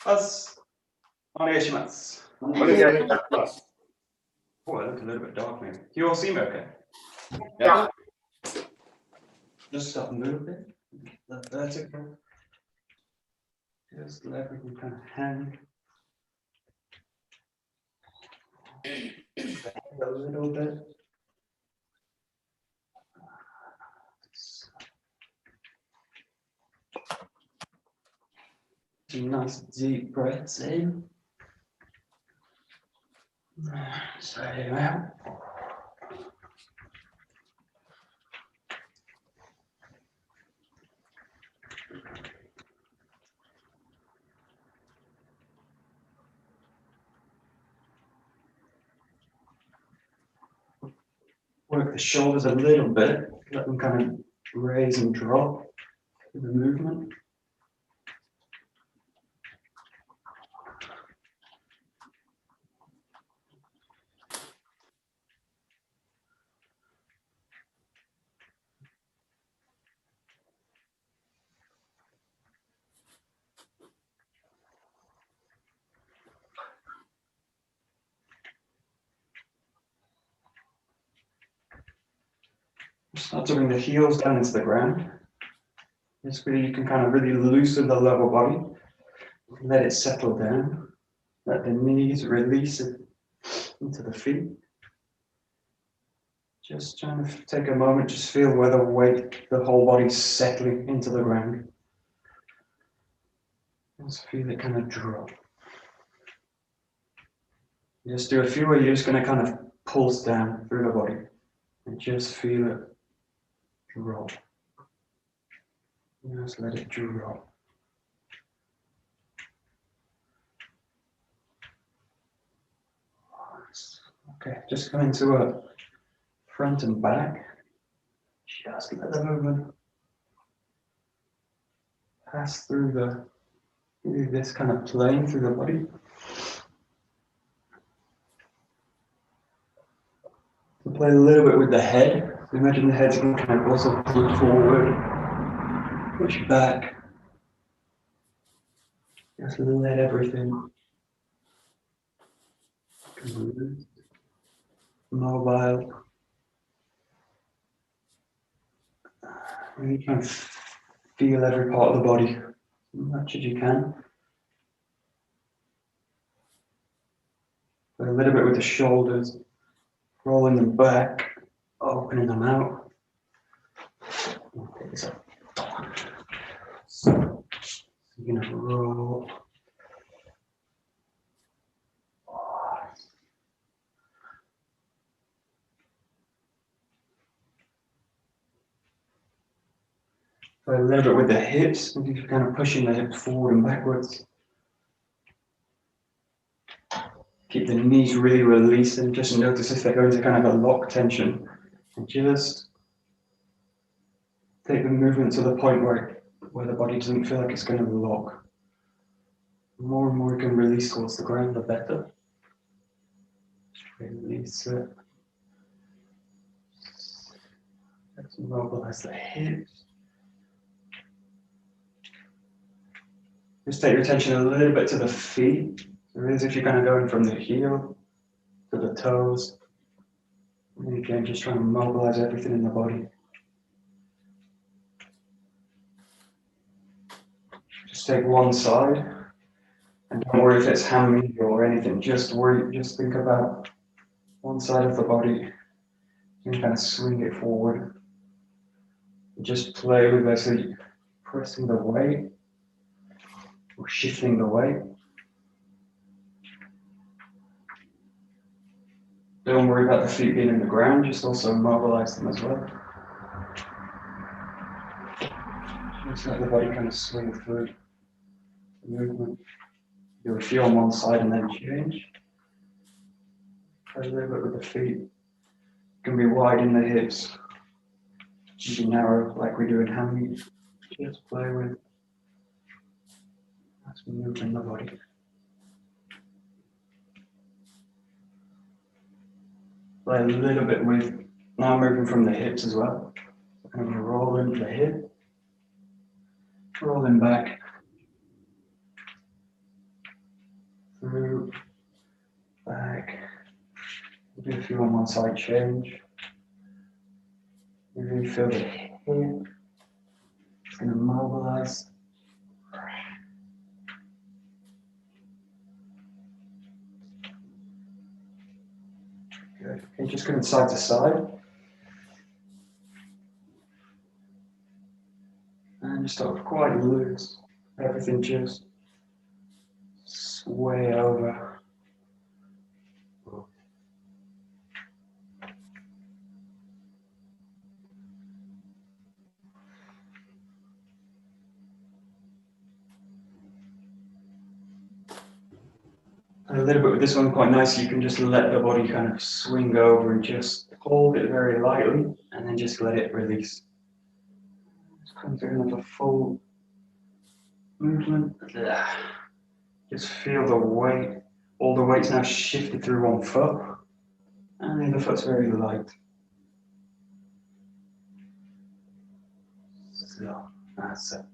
お願いします。お願いします。 Oh, I look a little bit dark now. Can you all see me okay? Yeah. Just stop a little bit. The vertical. Just let everything kind of hang. Bend a little bit. Some nice deep breaths in. Exhale out. Work the shoulders a little bit, let them kind of raise and drop with the movement. Start to bring the heels down into the ground. This way you can kind of really loosen the lower body. Let it settle down. Let the knees release it into the feet. Just trying to take a moment, just feel where the weight, the whole body's settling into the ground. Just feel it kind of drop. Just do a few where you're just going to kind of pulse down through the body and just feel it drop. Just let it drop. Okay, just come into a front and back. Just let the movement pass through this kind of plane through the body. So play a little bit with the head. So imagine the head's going to kind of also pull forward, push back. Just let everything loose, mobile. Really try and feel every part of the body as much as you can. But a little bit with the shoulders, rolling them back, opening them out. So you're going to roll. So a little bit with the hips, and you're kind of pushing the hips forward and backwards. Keep the knees really releasing. Just notice if they go into kind of a lock tension. And just take the movement to the point where the body doesn't feel like it's going to lock. The more and more you can release towards the ground, the better. Release it. Let's mobilize the hips. Just take your attention a little bit to the feet. So as if you're kind of going from the heel to the toes. And again, just trying to mobilize everything in the body. Just take one side. And don't worry if it's hand or anything. Just think about one side of the body. And kind of swing it forward. Just play with basically pressing the weight or shifting the weight. Don't worry about the feet being in the ground, just also mobilize them as well. Just let the body kind of swing through the movement. Do a few on one side and then change. Try a little bit with the feet. It can be wide in the hips. It can be narrow like we do in hand meet. Just play with as we move in the body. Play a little bit with, now moving from the hips as well. I'm going to roll into the hip, rolling back, Do a few on one side change. You really feel the hip. It's going to mobilize. Good. Okay, just going side to side. And just start quite loose. Everything just sway over. And a little bit with this one, quite nice. You can just let the body kind of swing over and just hold it very lightly and then just let it release. Just come through another full movement. Just feel the weight. All the weight's now shifted through one foot. And the other foot's very light. So, that's it.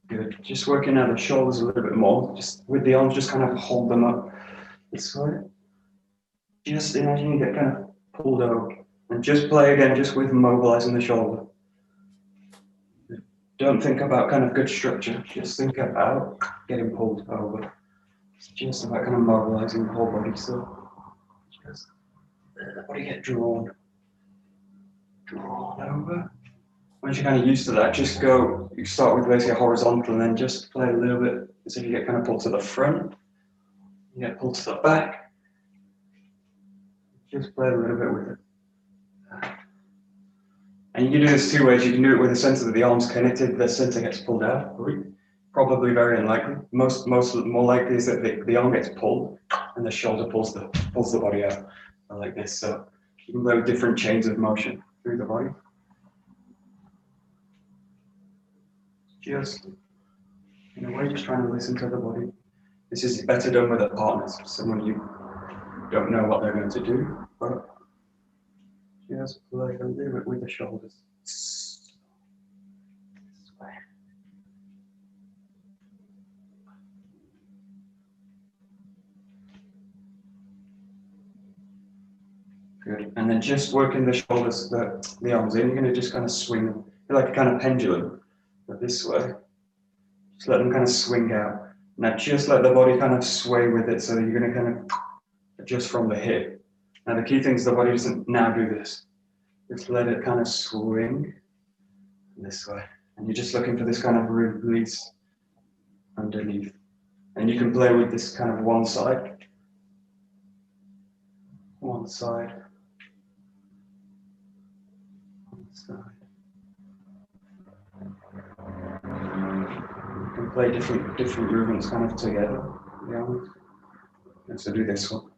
Good. Just working out the shoulders a little bit more. Just with the arms, just kind of hold them up this way. Just imagine you get kind of pulled over. And just play again, just with mobilizing the shoulder. Don't think about kind of good structure. Just think about getting pulled over. It's just about kind of mobilizing the whole body. So just let the body get drawn over. Once you're kind of used to that, just go, you start with basically horizontal and then just play a little bit as if you get kind of pulled to the front, you get pulled to the back. Just play a little bit with it. And you can do this two ways. You can do it with the center that the arm's connected, the center gets pulled out. Probably very unlikely. More likely is that the arm gets pulled and the shoulder pulls the body out like this. So you can play with different chains of motion through the body. Just in a way, just trying to listen to the body. This is better done with a partner, someone you don't know what they're going to do, but just play a little bit with the shoulders. This way. Good. And then just working the shoulders, the arms in, you're going to just kind of swing them. Feel like a kind of pendulum, but this way. Just let them kind of swing out. Now just let the body kind of sway with it, so that you're going to kind of adjust from the hip. Now the key thing is the body doesn't now do this. Just let it kind of swing this way. And you're just looking for this kind of release underneath. And you can play with this kind of one side. One side. One side. You can play different movements kind of together. And so do this one.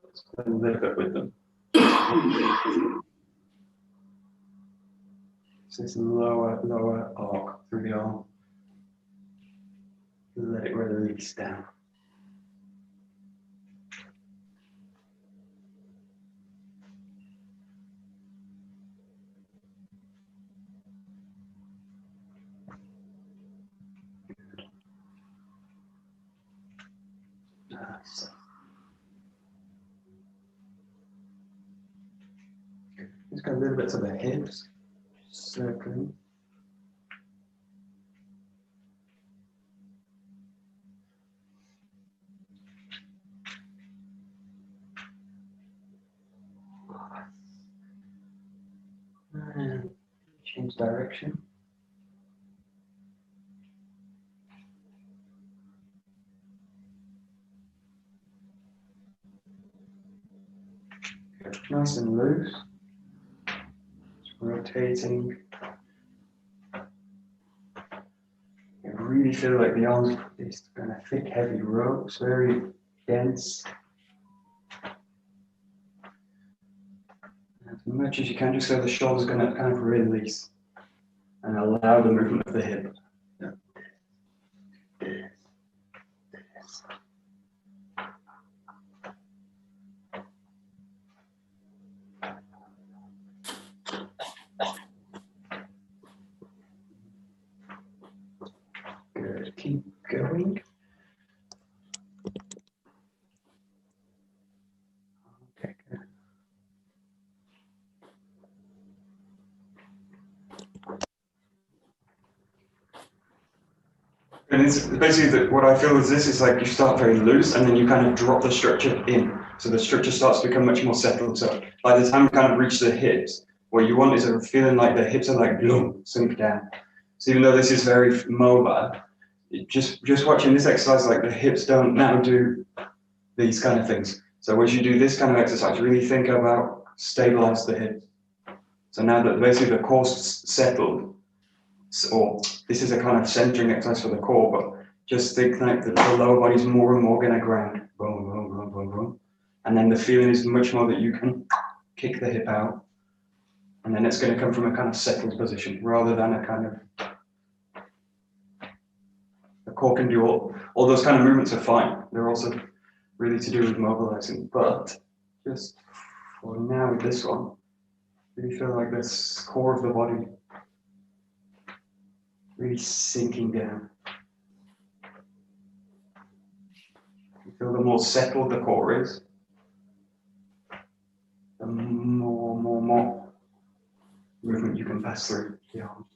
Let's play a little bit with them. So this lower arc through the arm. Let it release down. Nice. Just go a little bit to the hips, circling. And change direction. Good. Nice and loose. Just rotating. You really feel like the arms, these kind of thick, heavy ropes, very dense. As much as you can, just so the shoulder's going to kind of release and allow the movement of the hip. Okay, good. And it's basically what I feel is this is like you start very loose and then you kind of drop the structure in. So the structure starts to become much more settled. So by the time you kind of reach the hips, what you want is a feeling like the hips are like boom, sink down. So even though this is very mobile, just watching this exercise, like the hips don't now do these kind of things. So as you do this kind of exercise, really think about stabilize the hips. So now that basically the core's settled, or this is a kind of centering exercise for the core, but just think like the lower body's more and more going to ground. Boom, boom, boom, boom, boom. And then the feeling is much more that you can kick the hip out. And then it's going to come from a kind of settled position rather than a kind of, the core can do all those kind of movements are fine. They're also really to do with mobilizing, but just for now with this one, really feel like this core of the body really sinking down. You feel the more settled the core is, the more movement you can pass through the arms.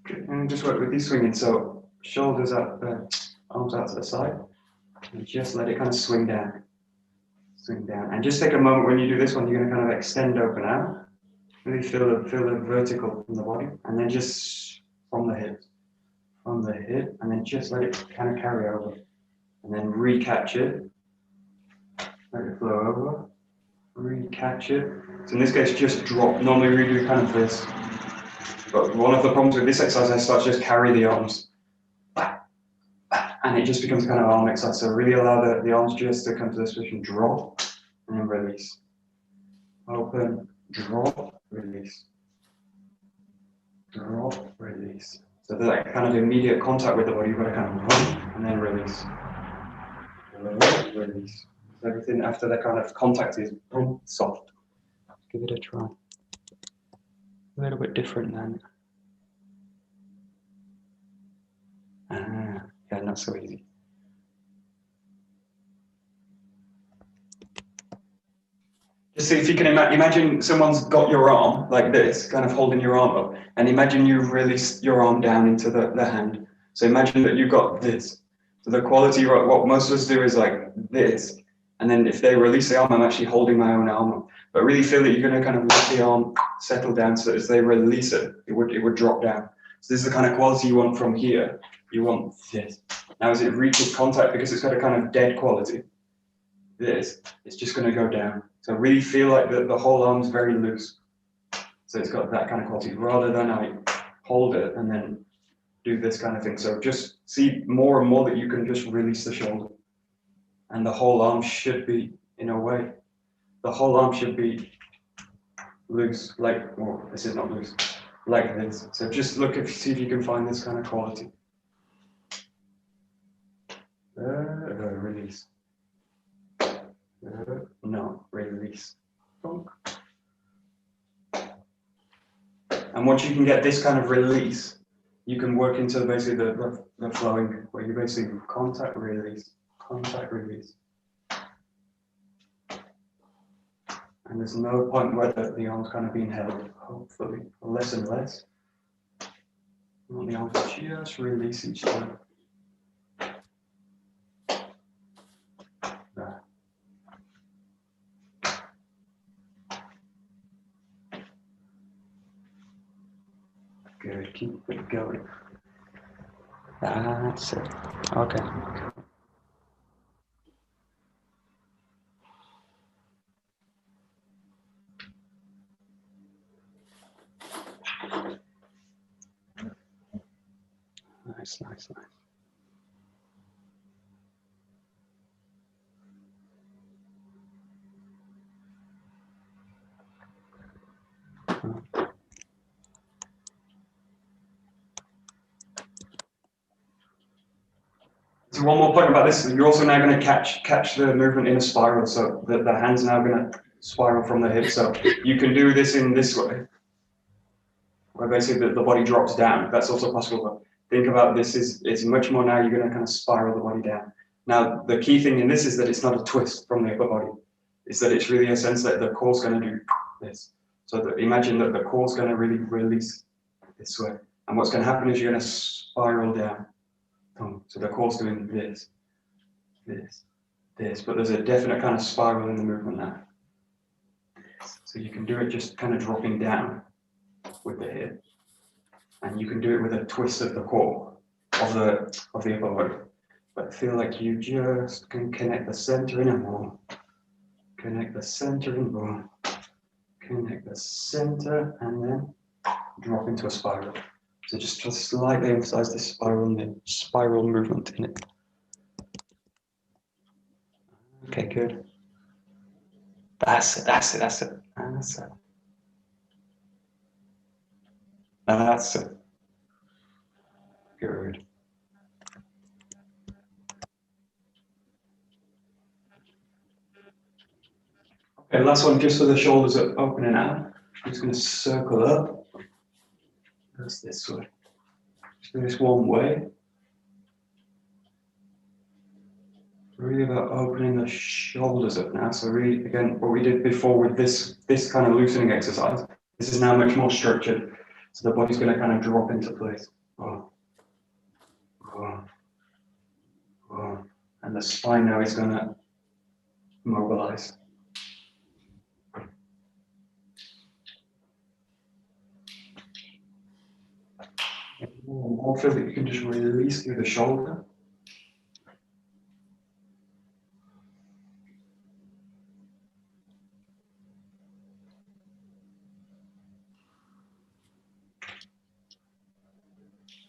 Good. And just work with these swinging, so shoulders up, arms out to the side, and just let it kind of swing down. Swing down. And just take a moment when you do this one, you're going to kind of extend open out. Really feel the vertical from the body, and then just from the hip, and then just let it kind of carry over, and then recatch it, let it flow over, recatch it. So in this case, just drop. Normally we do kind of this, but one of the problems with this exercise, I start to just carry the arms, and it just becomes a kind of arm exercise. So really allow the arms just to come to this position, drop, and then release. Open, drop, release. Drop, release. So there's like kind of immediate contact with the body, you've got to kind of run and then release. Release. So everything after that kind of contact is boom, soft. Give it a try. A little bit different than. Yeah, not so easy. Just see if you can imagine someone's got your arm like this, kind of holding your arm up, and imagine you've released your arm down into the hand. So imagine that you've got this. So the quality, what most of us do is like this, and then if they release the arm, I'm actually holding my own arm up. But really feel that you're going to kind of let the arm settle down, so that as they release it, it would drop down. So this is the kind of quality you want from here. You want this. Now as it reaches contact, because it's got a kind of dead quality, it's just going to go down. So really feel like the whole arm's very loose. So it's got that kind of quality, rather than I hold it and then do this kind of thing. So just see more and more that you can just release the shoulder. And the whole arm should be, in a way, the whole arm should be loose, like, well, this is not loose, like this. So just see if you can find this kind of quality. Release. No, release. And once you can get this kind of release, you can work into basically the flowing, where you basically contact, release, contact, release. And there's no point where the arm's kind of being held, hopefully, less and less. You want the arms to just release each time. There. Good, keep it going. That's it. Okay. Nice, nice, nice. So one more point about this, you're also now going to catch the movement in a spiral, so the hand's now going to spiral from the hip. So you can do this in this way, where basically the body drops down. That's also possible, but think about this it's much more now, you're going to kind of spiral the body down. Now, the key thing in this is that it's not a twist from the upper body. It's that it's really a sense that the core's going to do this. So imagine that the core's going to really release this way. And what's going to happen is you're going to spiral down. So the core's doing this, this, this, but there's a definite kind of spiral in the movement now. So you can do it just kind of dropping down with the hip. And you can do it with a twist of the core, of the upper body. But feel like you just can connect the center in and more. Connect the center and more. Connect the center and then drop into a spiral. So just slightly emphasize this spiral movement in it. Okay, good. That's it, that's it, that's it, that's it. That's it. Good. Okay, last one, just so the shoulders are opening out. I'm just going to circle up. That's this way. Just do this one way. Really about opening the shoulders up now. So really, again, what we did before with this kind of loosening exercise, this is now much more structured. So the body's going to kind of drop into place. Oh. Oh. Oh. And the spine now is going to mobilize. More feel that you can just release through the shoulder.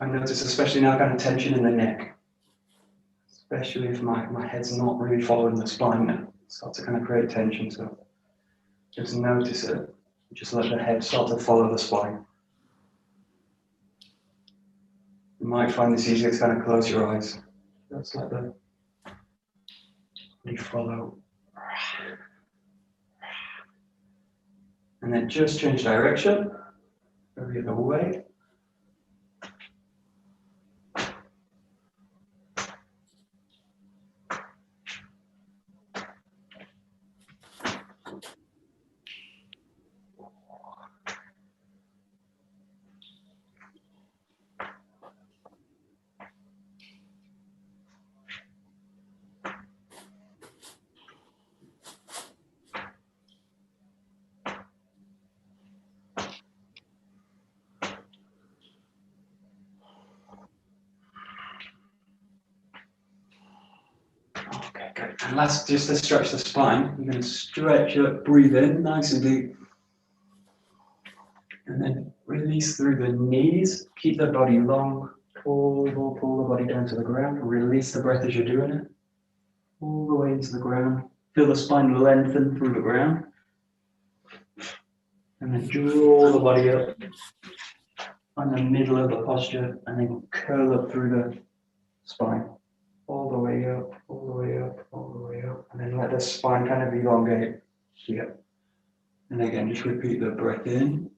I notice especially now kind of tension in the neck, especially if my head's not really following the spine now. Start to kind of create tension, so just notice it. Just let the head start to follow the spine. You might find this easier to kind of close your eyes. Just let the body follow. And then just change direction, go the other way. Okay, good. And last, just to stretch the spine, you're going to stretch up, breathe in nice and deep. And then release through the knees. Keep the body long. Pull the body down to the ground. Release the breath as you're doing it. All the way into the ground. Feel the spine lengthen through the ground. And then draw the body up on the middle of the posture and then curl up through the spine. All the way up, all the way up, all the way up. And then let the spine kind of elongate here. And again, just repeat the breath in.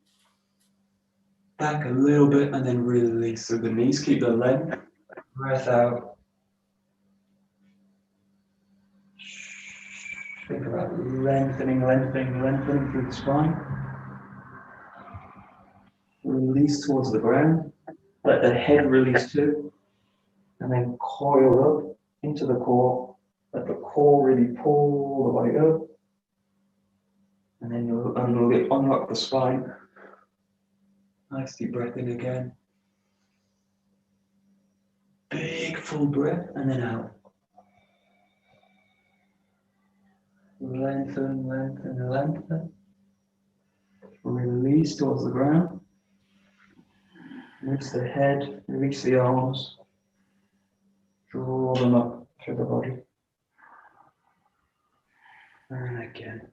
Back a little bit and then release through the knees. Keep the length. Breath out. Think about lengthening through the spine. Release towards the ground. Let the head release too. And then coil up into the core. Let the core really pull the body up. And then you'll unlock the spine. Nice deep breath in again. Big full breath and then out. Lengthen, lengthen, lengthen. Release towards the ground. Release the head, release the arms. Draw them up through the body. And again.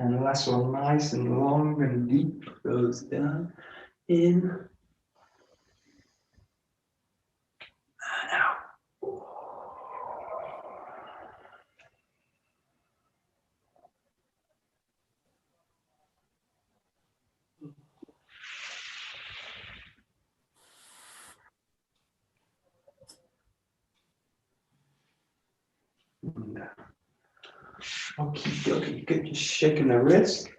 And the last one, nice and long and deep, goes down, in, and out. Okie dokie, good, just shaking the wrist,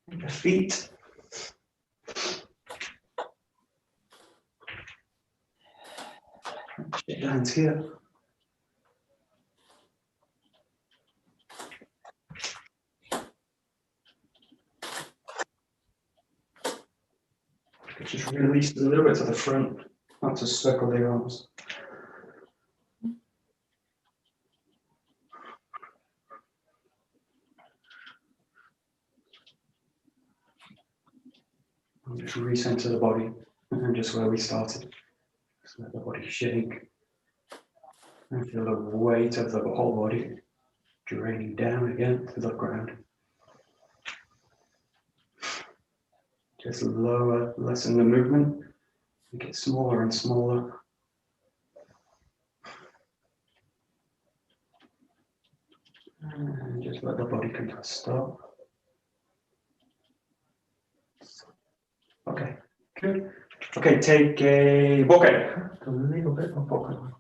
the feet. Shake the hands here. Just release a little bit to the front, not to circle the arms. And just recenter the body, and just where we started. Just let the body shake. And feel the weight of the whole body draining down again to the ground. Just lower, lessen the movement, make it smaller and smaller. And just let the body kind of stop. Okay, good. Okay, take a bokken. A little bit of bokken.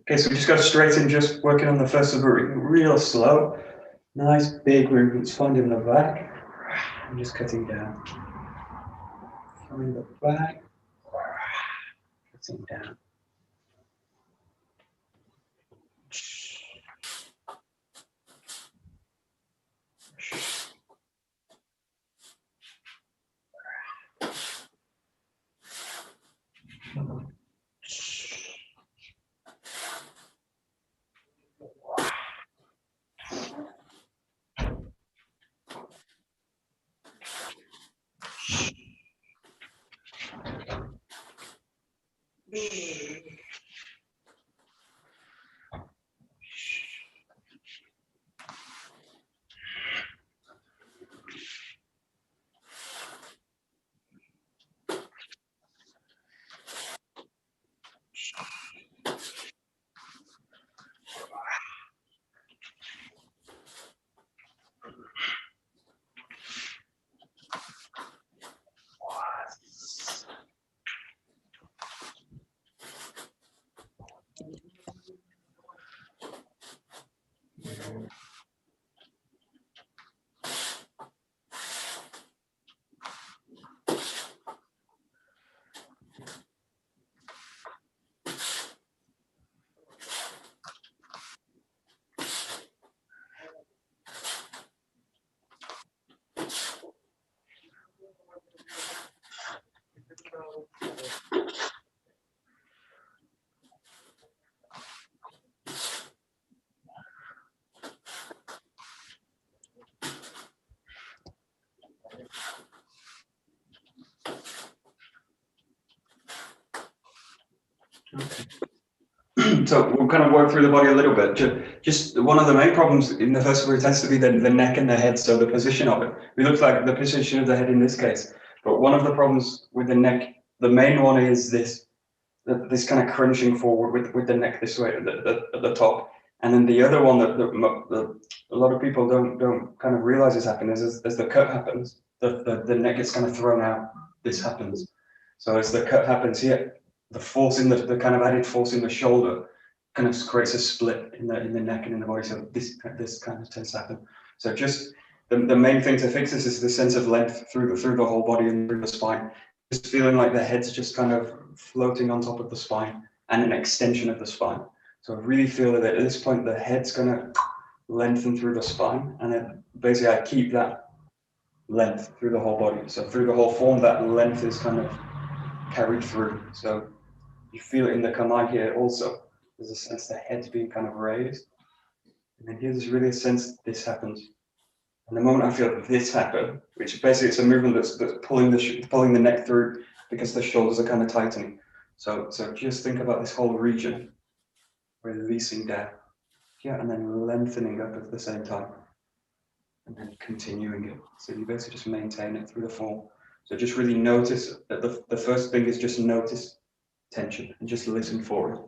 Okay, so we just go straight in, just working on the first of real slow. Nice big movements, finding the back and just cutting down. Find the back, cutting down. So we'll kind of work through the body a little bit. Just one of the main problems in the first word tends to be the neck and the head, so the position of it. We look like the position of the head in this case, but one of the problems with the neck, the main one is this kind of crunching forward with the neck this way at the top. And then the other one that a lot of people don't kind of realize is happening is as the cut happens, the neck gets kind of thrown out. This happens. So as the cut happens here, the force in the kind of added force in the shoulder kind of creates a split in the neck and in the body. So this kind of tends to happen. So just the main thing to fix this is the sense of length through the whole body and through the spine. Just feeling like the head's just kind of floating on top of the spine and an extension of the spine. So I really feel that at this point the head's going to lengthen through the spine, and then basically I keep that length through the whole body. So through the whole form, that length is kind of carried through. So you feel it in the kamai here also. There's a sense the head's being kind of raised. And then here's really a sense this happens. And the moment I feel this happen, which basically it's a movement that's pulling the neck through because the shoulders are kind of tightening. So just think about this whole region, releasing down, yeah, and then lengthening up at the same time, and then continuing it. So you basically just maintain it through the form. So just really notice that the first thing is just notice tension and just listen for it.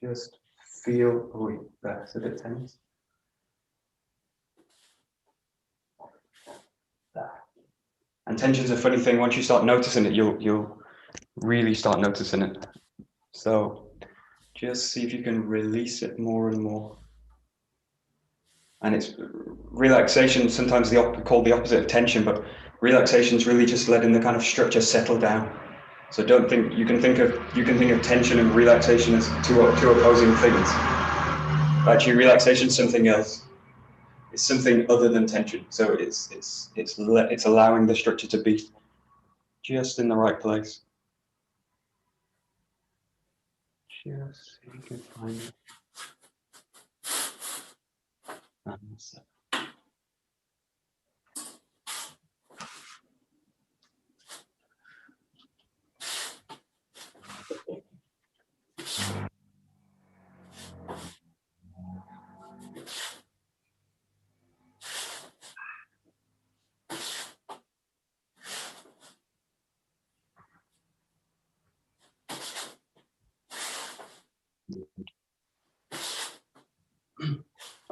Just feel, oh, that's a bit tense. And tension's a funny thing. Once you start noticing it, you'll really start noticing it. So just see if you can release it more and more. And it's relaxation, sometimes called the opposite of tension, but relaxation is really just letting the kind of structure settle down. So don't think you can think of tension and relaxation as two opposing things. Actually, relaxation is something else. It's something other than tension. So it's allowing the structure to be just in the right place. Just so you can find it.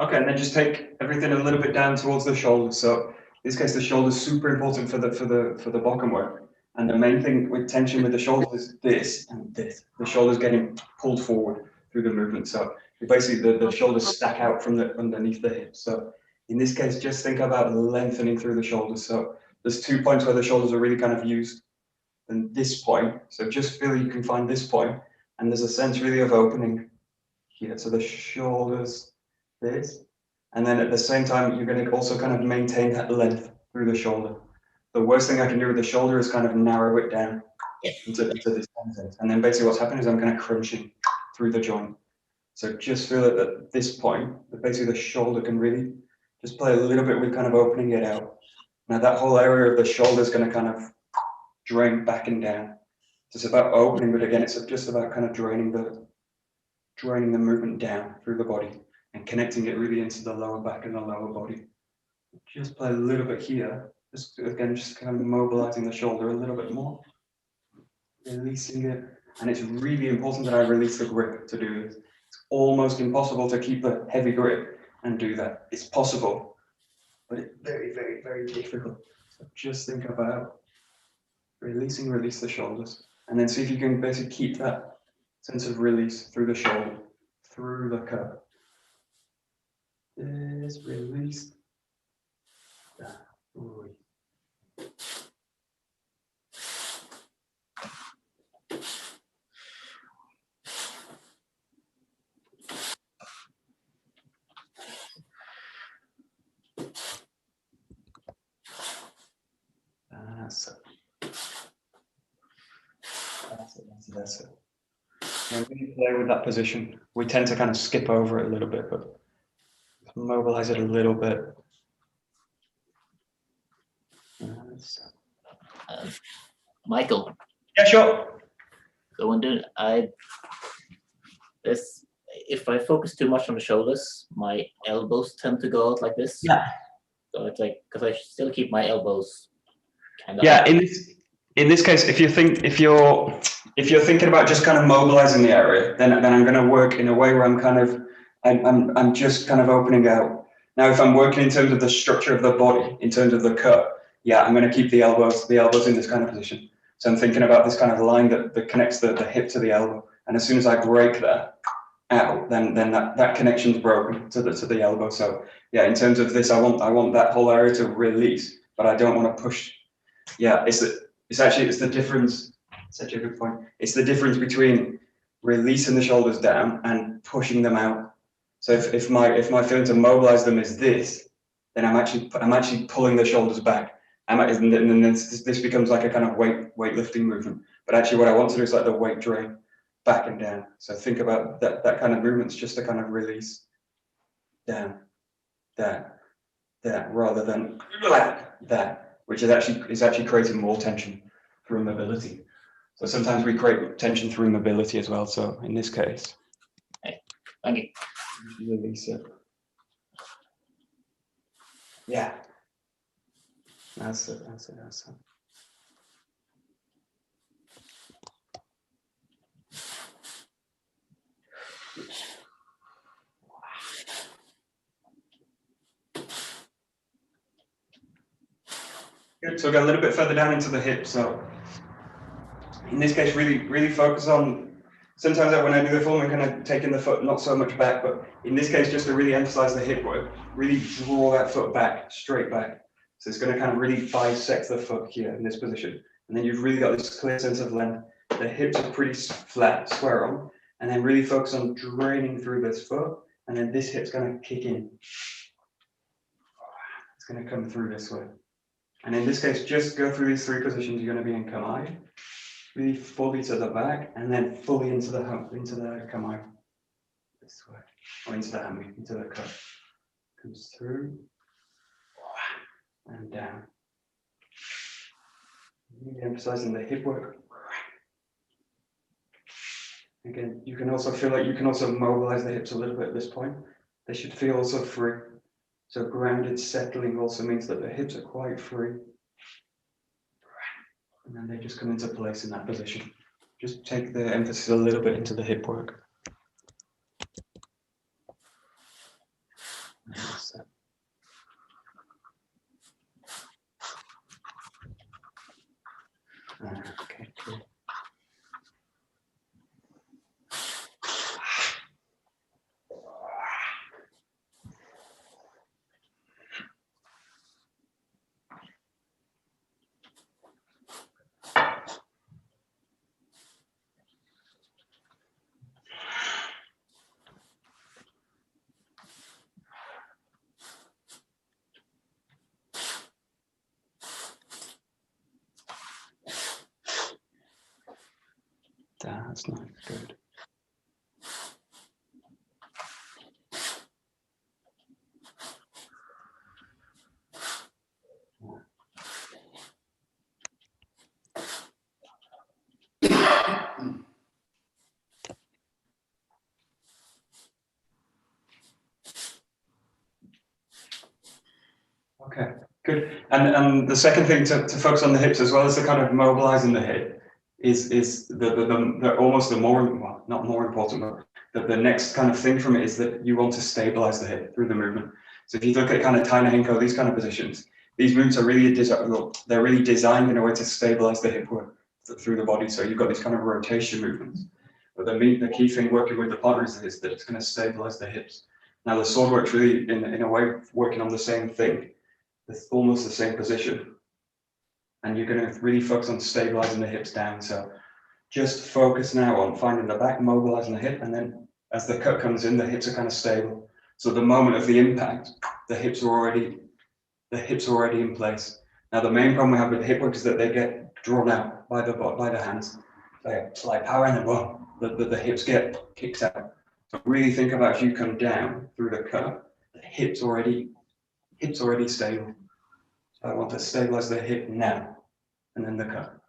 Okay, and then just take everything a little bit down towards the shoulders. So in this case, the shoulders are super important for the bokken work. And the main thing with tension with the shoulders is this and this. The shoulders getting pulled forward through the movement. So basically the shoulders stack out from underneath the hips. So in this case, just think about lengthening through the shoulders. So there's 2 points where the shoulders are really kind of used. And this point, so just feel you can find this point, and there's a sense really of opening here. So the shoulders, this, and then at the same time, you're going to also kind of maintain that length through the shoulder. The worst thing I can do with the shoulder is kind of narrow it down into this content. And then basically what's happening is I'm kind of crunching through the joint. So just feel it at this point, that basically the shoulder can really just play a little bit with kind of opening it out. Now that whole area of the shoulder is going to kind of drain back and down. So it's about opening, but again, it's just about kind of draining the movement down through the body and connecting it really into the lower back and the lower body. Just play a little bit here. Just kind of mobilizing the shoulder a little bit more. Releasing it. And it's really important that I release the grip to do this. It's almost impossible to keep a heavy grip and do that. It's possible, but it's very, very, very difficult. So just think about release the shoulders. And then see if you can basically keep that sense of release through the shoulder, through the cup. This release. That's it. And when you play with that position, we tend to kind of skip over it a little bit, but mobilize it a little bit. Michael. Yeah, sure. So if I focus too much on the shoulders, my elbows tend to go out like this. Yeah. So it's like, because I still keep my elbows kind of. Yeah. In this case, if you're thinking about just kind of mobilizing the area, then I'm going to work in a way where I'm just kind of opening out. Now, if I'm working in terms of the structure of the body, in terms of the cup, yeah, I'm going to keep the elbows in this kind of position. So I'm thinking about this kind of line that connects the hip to the elbow. And as soon as I break that out, then that connection's broken to the elbow. So yeah, in terms of this, I want that whole area to release, but I don't want to push. Yeah, it's the difference. Such a good point. It's the difference between releasing the shoulders down and pushing them out. So if my feeling to mobilize them is this, then I'm actually pulling the shoulders back. And then this becomes like a kind of weightlifting movement. But actually, what I want to do is like the weight drain back and down. So think about that kind of movement's just a kind of release down, down, that rather than that, which is actually creating more tension through mobility. So sometimes we create tension through mobility as well. So in this case, Thank you. release it. Yeah. That's it. That's it. That's it. Good. So go a little bit further down into the hip. So in this case, really focus on. Sometimes when I do the form, I'm kind of taking the foot not so much back, but in this case, just to really emphasize the hip work, really draw that foot back, straight back. So it's going to kind of really bisect the foot here in this position. And then you've really got this clear sense of length. The hips are pretty flat, square on, and then really focus on draining through this foot. And then this hip's going to kick in. It's going to come through this way. And in this case, just go through these three positions. You're going to be in Kamai. Really fully to the back, and then fully into the Kamai. This way. Or into the Hami, into the cut. Comes through. And down. Really emphasizing the hip work. Again, you can also feel like you can also mobilize the hips a little bit at this point. They should feel also free. So grounded settling also means that the hips are quite free. And then they just come into place in that position. Just take the emphasis a little bit into the hip work. Okay, cool. That's nice, good. Okay, good. And the second thing to focus on the hips as well as the kind of mobilizing the hip is the almost the more, well, not more important, but the next kind of thing from it is that you want to stabilize the hip through the movement. So if you look at kind of Taina Henko, these kind of positions, these movements are really they're really designed in a way to stabilize the hip work through the body. So you've got these kind of rotation movements. But the key thing working with the partners is that it's going to stabilize the hips. Now the sword work's really in a way working on the same thing. It's almost the same position. And you're going to really focus on stabilizing the hips down. So just focus now on finding the back, mobilizing the hip, and then as the cut comes in, the hips are kind of stable. So the moment of the impact, the hips are already in place. Now the main problem we have with hip work is that they get drawn out by the hands. Like power and then the hips get kicked out. So really think about if you come down through the cut, the hips already stable. So I want to stabilize the hip now, and then the cut.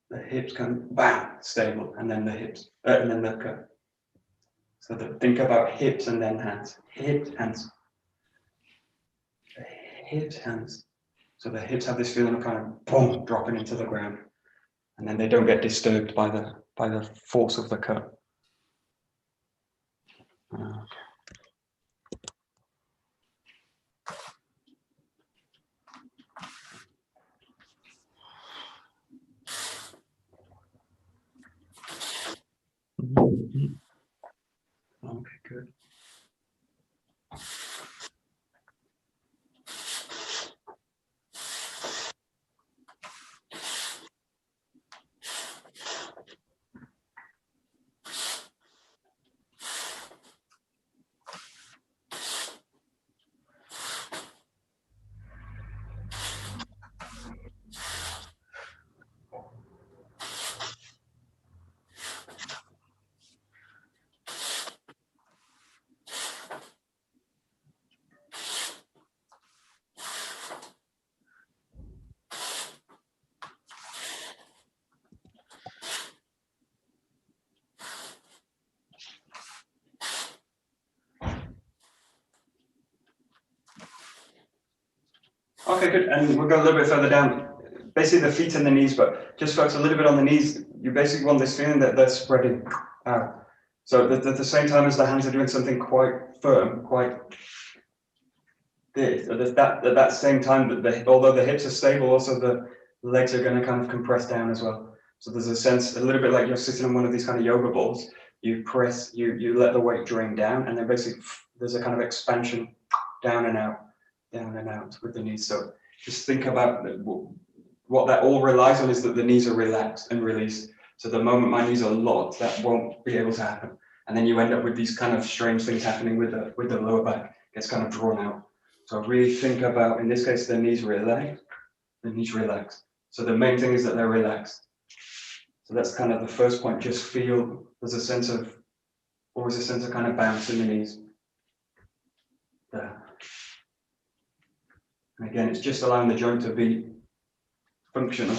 The hips come bam, stable, and then the hips, and then the cut. So think about hips and then hands. Hips, hands. Hips, hands. So the hips have this feeling of kind of boom, dropping into the ground, and then they don't get disturbed by the force of the cut. Okay. Okay, good. Okay, good. And we'll go a little bit further down. Basically the feet and the knees, but just focus a little bit on the knees. You basically want this feeling that they're spreading out. So at the same time as the hands are doing something quite firm, quite this, at that same time that although the hips are stable, also the legs are going to kind of compress down as well. So there's a sense, a little bit like you're sitting on one of these kind of yoga balls. You press, you let the weight drain down, and then basically there's a kind of expansion down and out with the knees. So just think about what that all relies on is that the knees are relaxed and released. So the moment my knees are locked, that won't be able to happen. And then you end up with these kind of strange things happening with the lower back. It gets kind of drawn out. So really think about, in this case, the knees relaxed, So the main thing is that they're relaxed. So that's kind of the first point. Just feel there's a sense of, always a sense of kind of bounce in the knees. There. And again, it's just allowing the joint to be functional.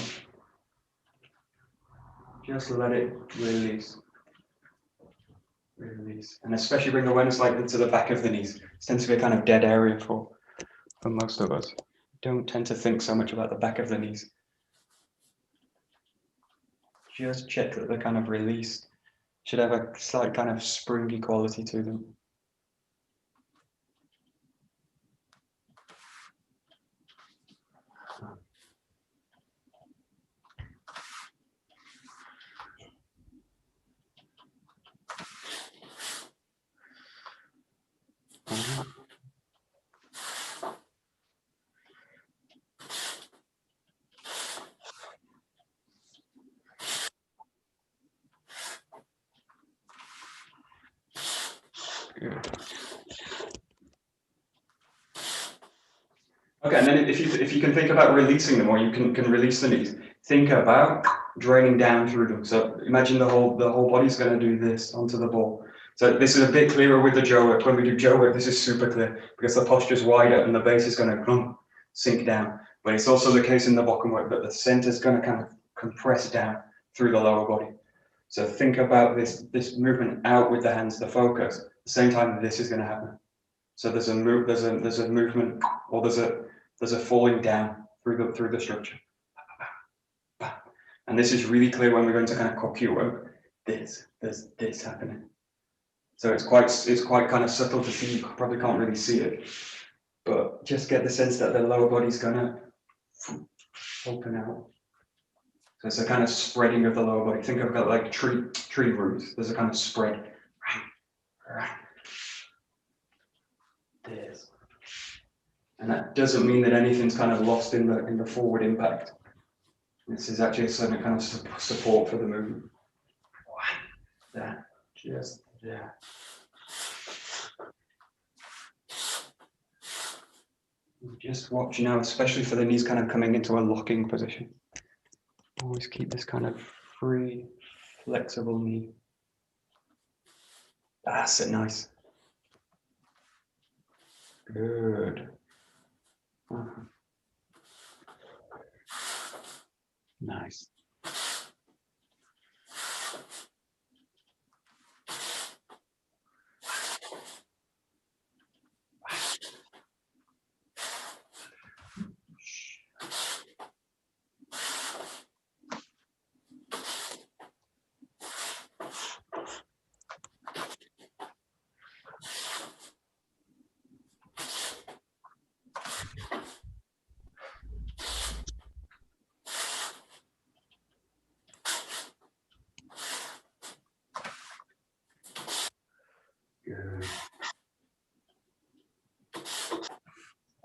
Just let it release. Release. And especially bring awareness like to the back of the knees. It tends to be a kind of dead area for most of us. Don't tend to think so much about the back of the knees. Just check that they're kind of released. Should have a slight kind of springy quality to them. Good. Okay, and then if you can think about releasing them, or you can release the knees, think about draining down through them. So imagine the whole body's going to do this onto the ball. So this is a bit clearer with the Joe work. When we do Joe work, this is super clear because the posture's wider and the base is going to sink down. But it's also the case in the Bokken work that the center is going to kind of compress down through the lower body. So think about this movement out with the hands, the focus. At the same time, this is going to happen. So there's a movement, or there's a falling down through the structure. And this is really clear when we're going to kind of kokyu work. There's this happening. So it's quite kind of subtle to see. You probably can't really see it, but just get the sense that the lower body's gonna open out. So it's a kind of spreading of the lower body. Think of it like tree roots. There's a kind of spread. This. And that doesn't mean that anything's kind of lost in the forward impact. This is actually a certain kind of support for the movement. There, just there. Just watch now, especially for the knees kind of coming into a locking position. Always keep this kind of free, flexible knee. That's it, nice. Good. Nice. Good.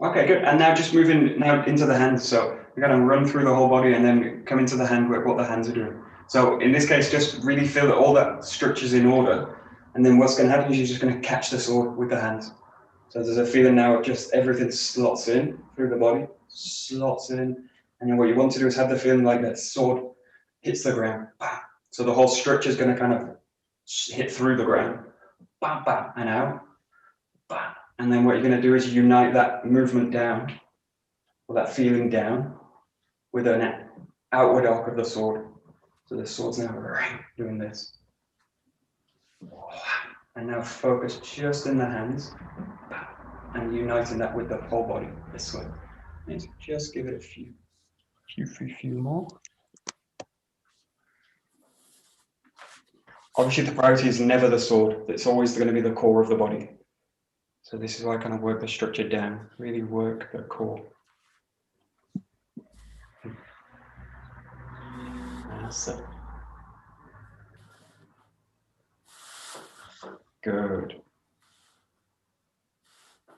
Okay, good. And now just moving now into the hands. So we're going to run through the whole body and then come into the hand work, what the hands are doing. So in this case, just really feel that all that structure's in order. And then what's going to happen is you're just going to catch the sword with the hands. So there's a feeling now of just everything slots in through the body, slots in. And then what you want to do is have the feeling like that sword hits the ground. Bam. So the whole structure is going to kind of hit through the ground. Bam, bam, and out. Bam. And then what you're going to do is unite that movement down, or that feeling down, with an outward arc of the sword. So the sword's now doing this. And now focus just in the hands and uniting that with the whole body this way. Let's just give it a few more. Obviously, the priority is never the sword. It's always going to be the core of the body. So this is why I kind of work the structure down, really work the core. That's it. Good.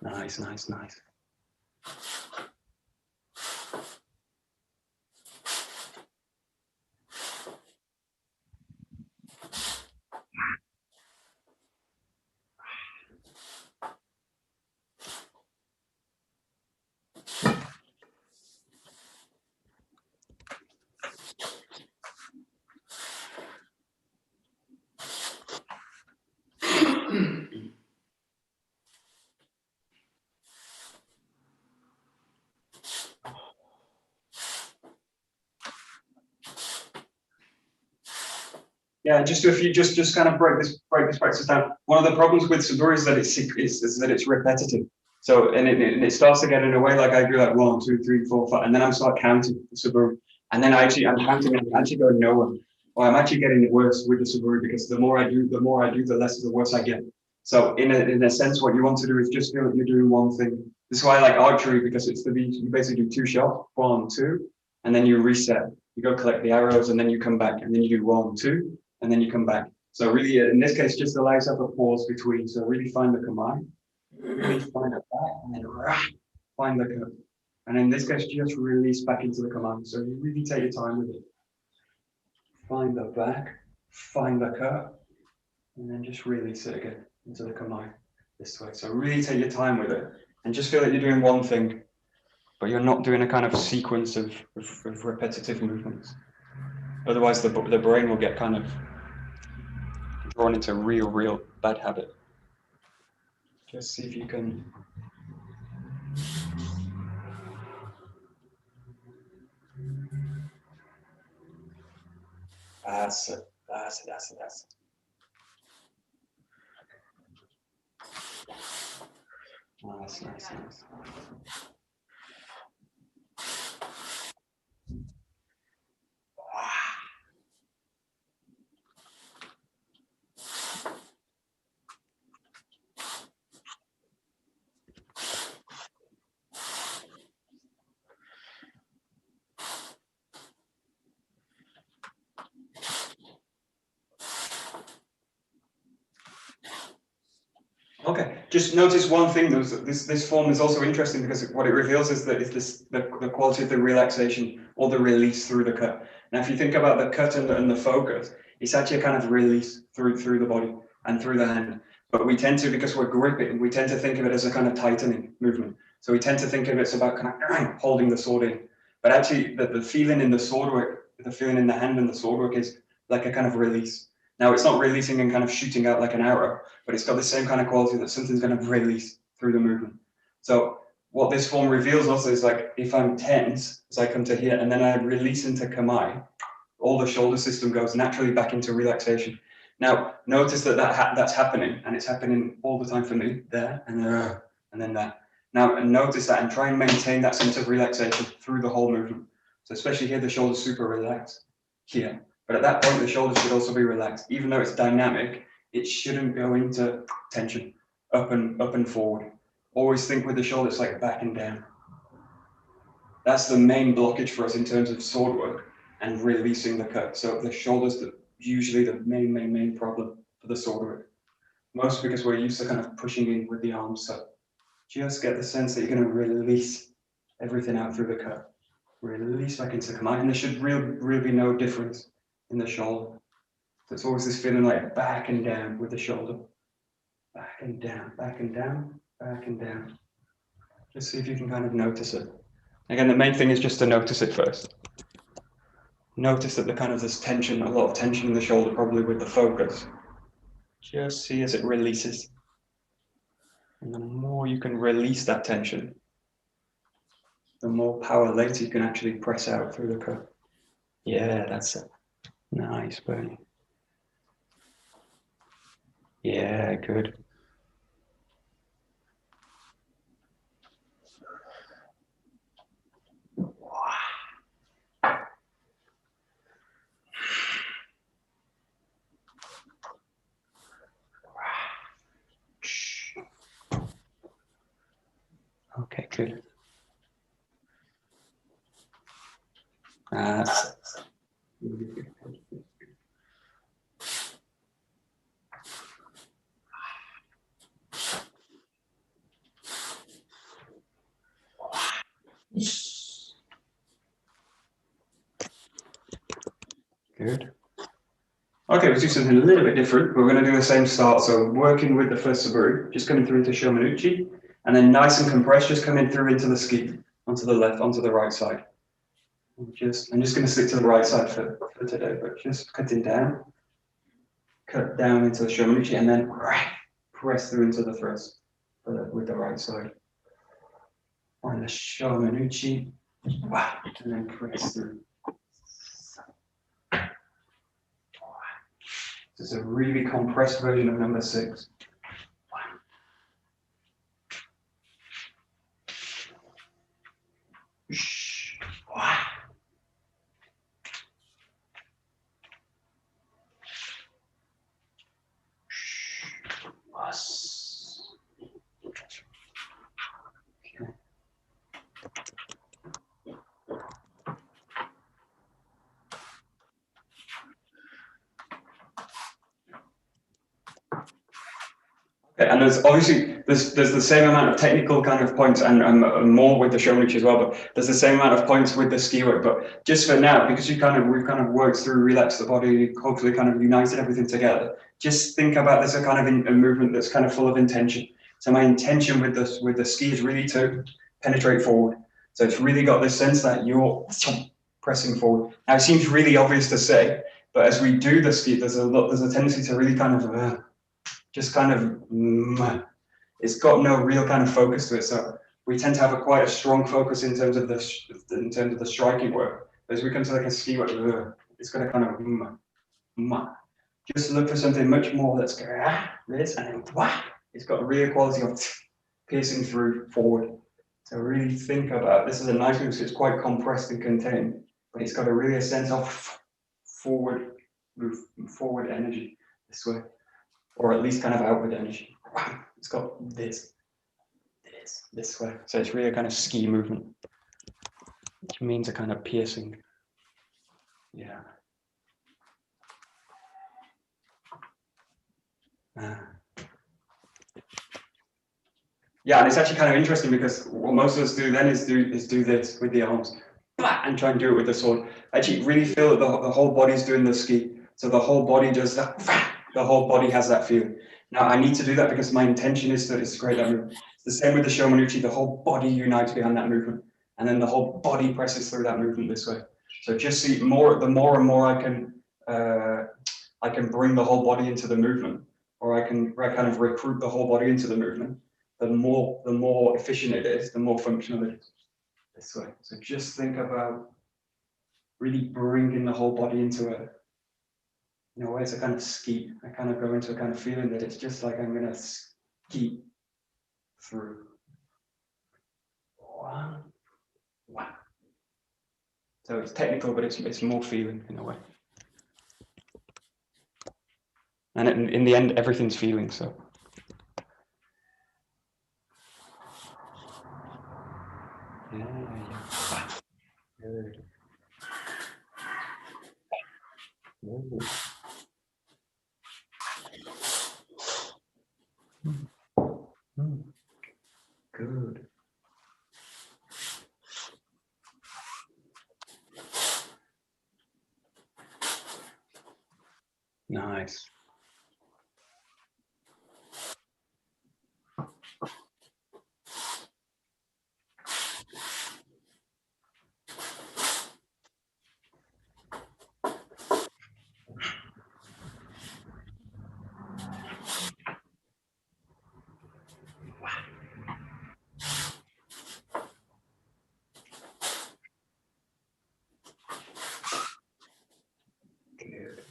Nice, nice, nice. Yeah, just do a few, just kind of break this practice down. One of the problems with Suburi is that is that it's repetitive. So and it starts to get in a way like I do like 1, 2, 3, 4, 5, and then I'm start counting the Suburi, and then I'm counting and I'm actually going nowhere. Or I'm actually getting it worse with the Suburi because the more I do, the less the worse I get. So in a sense, what you want to do is just feel that you're doing one thing. This is why I like archery because it's you basically do 2 shots, 1, 2, and then you reset. You go collect the arrows and then you come back and then you do 1, 2. And then you come back. So really, in this case, just allow yourself a pause between. So really find the command, really find it back, and then find the cut. And in this case, just release back into the command. So you really take your time with it. Find the back, find the cut, and then just release it again into the command this way. So really take your time with it, and just feel that you're doing one thing, but you're not doing a kind of sequence of repetitive movements. Otherwise, the brain will get kind of drawn into real bad habit. Just see if you can. That's it. That's it. That's it. That's it. Nice, nice, nice. Okay, just notice one thing. This form is also interesting because what it reveals is that it's the quality of the relaxation or the release through the cut. Now, if you think about the cut and the focus, it's actually a kind of release through the body and through the hand. But we tend to, because we're gripping, we tend to think of it as a kind of tightening movement. So we tend to think of it as about kind of holding the sword in. But actually, the feeling in the sword work, the feeling in the hand and the sword work is like a kind of release. Now, it's not releasing and kind of shooting out like an arrow, but it's got the same kind of quality that something's going to release through the movement. So what this form reveals also is like, if I'm tense, as I come to here, and then I release into Kamai, all the shoulder system goes naturally back into relaxation. Now, notice that that's happening, and it's happening all the time for me, there, and then that. Now, and notice that, and try and maintain that sense of relaxation through the whole movement. So especially here, the shoulders super relaxed, here. But at that point, the shoulders should also be relaxed. Even though it's dynamic, it shouldn't go into tension, up and forward. Always think with the shoulders like back and down. That's the main blockage for us in terms of sword work and releasing the cut. So the shoulders are usually the main problem for the sword work. Most because we're used to kind of pushing in with the arms. So just get the sense that you're going to release everything out through the cut. Release back into command. And there should really be no difference in the shoulder. So it's always this feeling like back and down with the shoulder. Back and down, back and down, back and down. Just see if you can kind of notice it. Again, the main thing is just to notice it first. Notice that the kind of this tension, a lot of tension in the shoulder, probably with the focus. Just see as it releases. And the more you can release that tension, the more power later you can actually press out through the cut. Yeah, that's it. Nice, Bernie. Yeah, good. good. That's really good. Good. Okay, let's do something a little bit different. We're going to do the same start. So working with the first Saburi, just coming through into Shomanuchi, and then nice and compressed, just coming through into the ski, onto the left, onto the right side. I'm just going to stick to the right side for today, but just cutting down, cut down into the Shomanuchi, and then press through into the thrust with the right side. On the Shomanuchi, and then press through. This is a really compressed version of number 6. And there's obviously there's the same amount of technical kind of points and more with the Shomanuchi as well, but there's the same amount of points with the ski work. But just for now, because we've kind of worked through, relaxed the body, hopefully kind of united everything together. Just think about this as a kind of a movement that's kind of full of intention. So my intention with the ski is really to penetrate forward. So it's really got this sense that you're pressing forward. Now it seems really obvious to say, but as we do the ski, there's a tendency to really kind of just kind of, it's got no real kind of focus to it. So we tend to have quite a strong focus in terms of the striking work. As we come to like a ski work, it's got a kind of, just look for something much more that's this, and then it's got a real quality of piercing through forward. So really think about, this is a nice move, so it's quite compressed and contained, but it's got a really sense of forward energy this way. Or at least kind of outward energy. It's got this way. So it's really a kind of ski movement, which means a kind of piercing. Yeah. Yeah, and it's actually kind of interesting because what most of us do then is do this with the arms and try and do it with the sword. Actually, really feel that the whole body's doing the ski. So the whole body does that. The whole body has that feeling. Now I need to do that because my intention is to create that movement. It's the same with the Shomanuchi. The whole body unites behind that movement, and then the whole body presses through that movement this way. So just see the more and more I can bring the whole body into the movement, or I can kind of recruit the whole body into the movement. The more efficient it is, the more functional it is. This way. So just think about really bringing the whole body into it. You know, it's a kind of ski. I kind of go into a kind of feeling that it's just like I'm going to ski through. One. So it's technical, but it's more feeling in a way. And in the end, everything's feeling. So. Yeah. Good. Good. Nice. Good.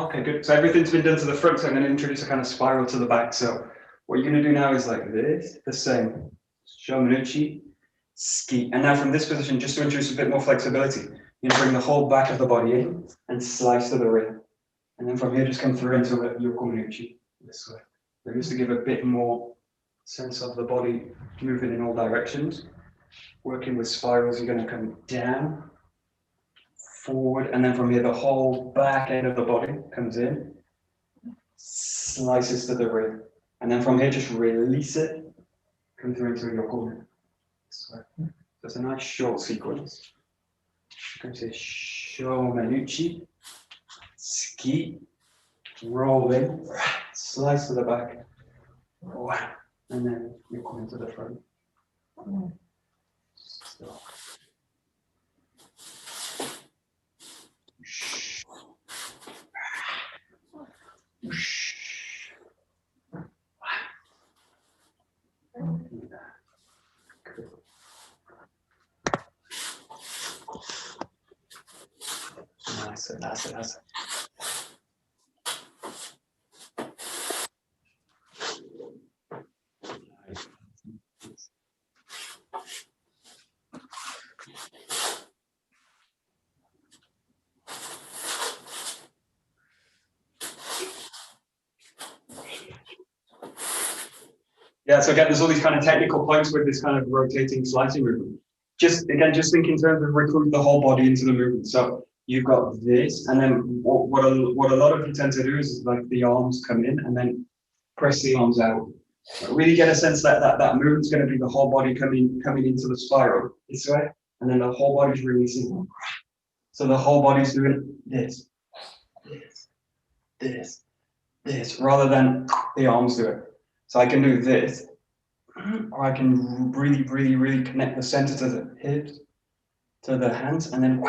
Okay, good. So everything's been done to the front, so I'm going to introduce a kind of spiral to the back. So what you're going to do now is like this, the same. Shomanuchi, ski. And now from this position, just to introduce a bit more flexibility, you bring the whole back of the body in and slice to the rear. And then from here, just come through into Yokomanuchi this way. So just to give a bit more sense of the body moving in all directions. Working with spirals, you're going to come down, forward, and then from here, the whole back end of the body comes in, slices to the rear. And then from here, just release it, come through into Yokomanuchi. So it's a nice short sequence. Going to Shomanuchi, ski, roll in, slice to the back, and then you come into the front. So. Nice. Yeah, so again, there's all these kind of technical points with this kind of rotating slicing movement. Just think in terms of recruit the whole body into the movement. So you've got this, and then what a lot of you tend to do is like the arms come in and then press the arms out. Really get a sense that that movement's going to be the whole body coming into the spiral this way, and then the whole body's releasing. So the whole body's doing this, rather than the arms do it. So I can do this, or I can really connect the center to the hips, to the hands, and then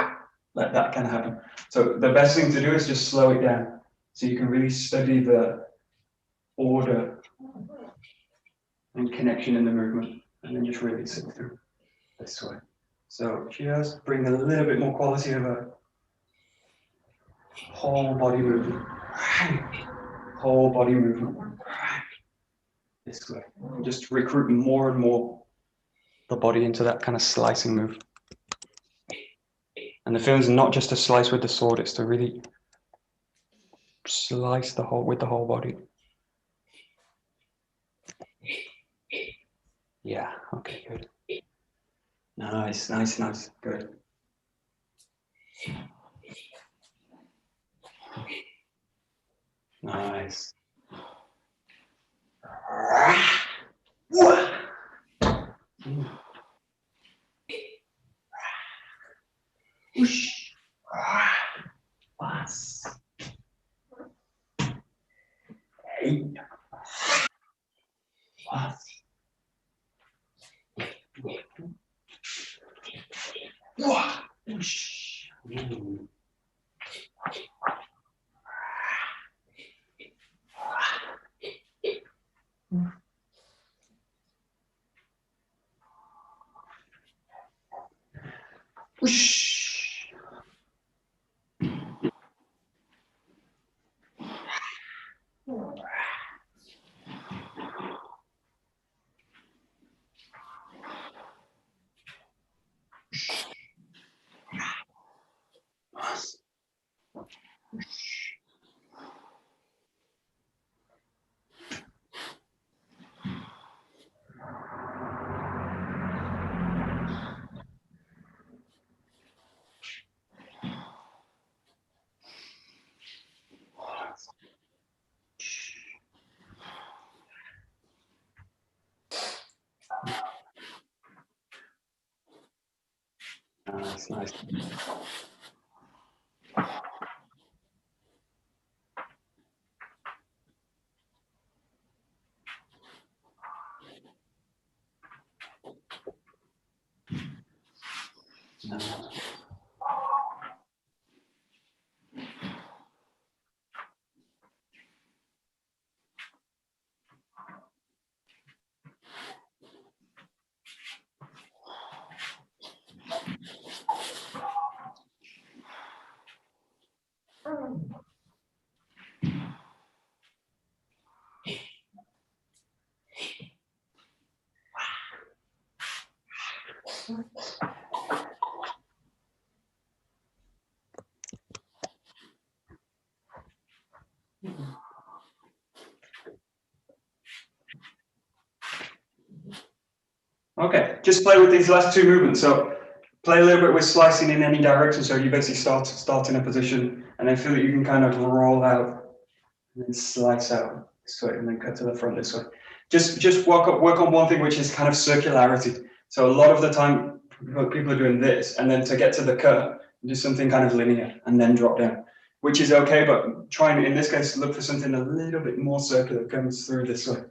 let that kind of happen. So the best thing to do is just slow it down, so you can really study the order and connection in the movement, and then just release it through this way. So just bring a little bit more quality of a whole body movement. Whole body movement. This way. Just recruit more and more the body into that kind of slicing move. And the feeling is not just to slice with the sword, it's to really slice with the whole body. Yeah, okay, good. Nice, good. Nice. Whoosh. Pass. Hey. Pass. Whoosh. Whoosh. Nice. Okay, just play with these last two movements. So play a little bit with slicing in any direction. So you basically start in a position and then feel that you can kind of roll out and then slice out this way and then cut to the front this way. Just work on one thing, which is kind of circularity. So a lot of the time people are doing this, and then to get to the cut, do something kind of linear and then drop down, which is okay, but try and in this case look for something a little bit more circular that comes through this way.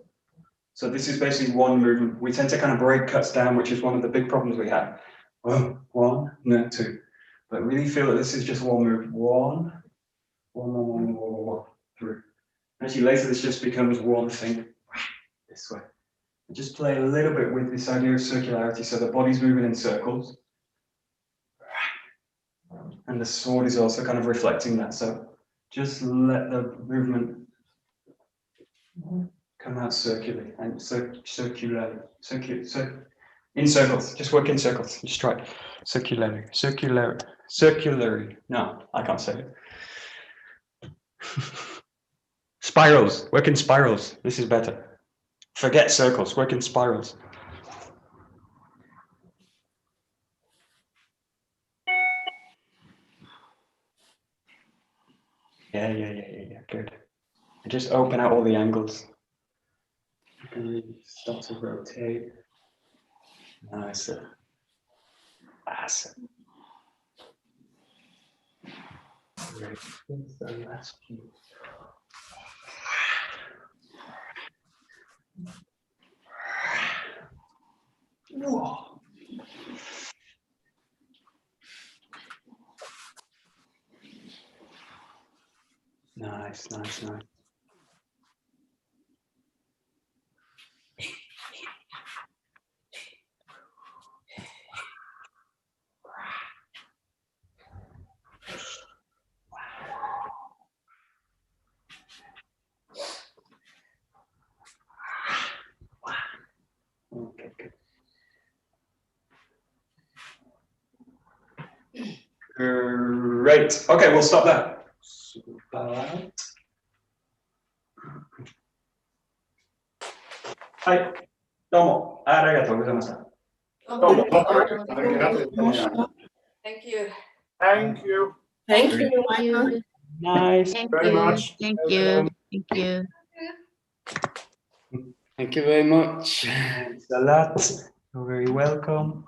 So this is basically one movement. We tend to kind of break cuts down, which is one of the big problems we have. Oh, one, no, two. But really feel that this is just one move. One, through. Actually, later this just becomes one thing. This way. And just play a little bit with this idea of circularity. So the body's moving in circles. And the sword is also kind of reflecting that. So just let the movement come out circularly and circularly. In circles. Just work in circles. Just try it. Circularly. No, I can't say it. Spirals. Work in spirals. This is better. Forget circles. Work in spirals. Yeah. Good. And just open out all the angles. You can really start to rotate. Nice. Awesome. Great. Here's the last few. Whoa. Nice. Okay, good. Great. Okay, we'll stop there. Hi. Domo. Arigatou gozaimashita. Thank you. Thank you Thank you. Thank you. Nice. very much. Thank you. Thank you. Thank you very much. Thanks a lot. You're very welcome.